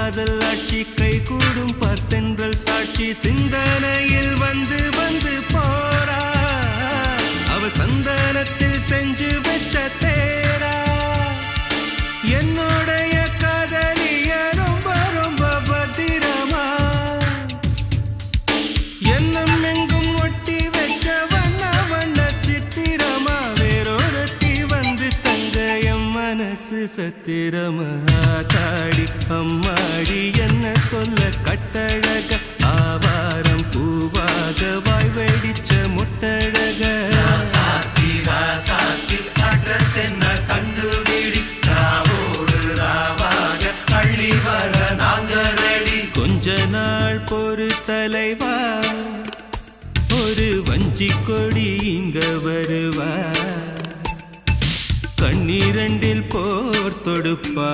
காதல் ஆட்சி கை கூடும் பார்த்தென்றல் சாட்சி சிந்தனையில் வந்து வந்து போறா அவ சந்தனத்தில் செஞ்சு வச்ச தேரா என்னுடைய காதலிய ரொம்ப ரொம்ப பத்திரமா என்னும் எங்கும் ஒட்டி வச்ச வண்ண வண்ண சித்திரமா வேறொருத்தி வந்து தங்க என் மனசு சத்திரமா தாடி அம்மாடி என்ன சொல்ல கட்டழக ஆவாரம் பூவாக வாய் வெடிச்ச முட்டழக அட்ரஸ் என்ன கண்டுபிடி ராவோடு ராவாக அள்ளி வர நாங்க ரெடி கொஞ்ச நாள் பொறு தலைவா ஒரு வஞ்சி கொடி இங்க வருவா கண்ணீரண்டில் போர் தொடுப்பா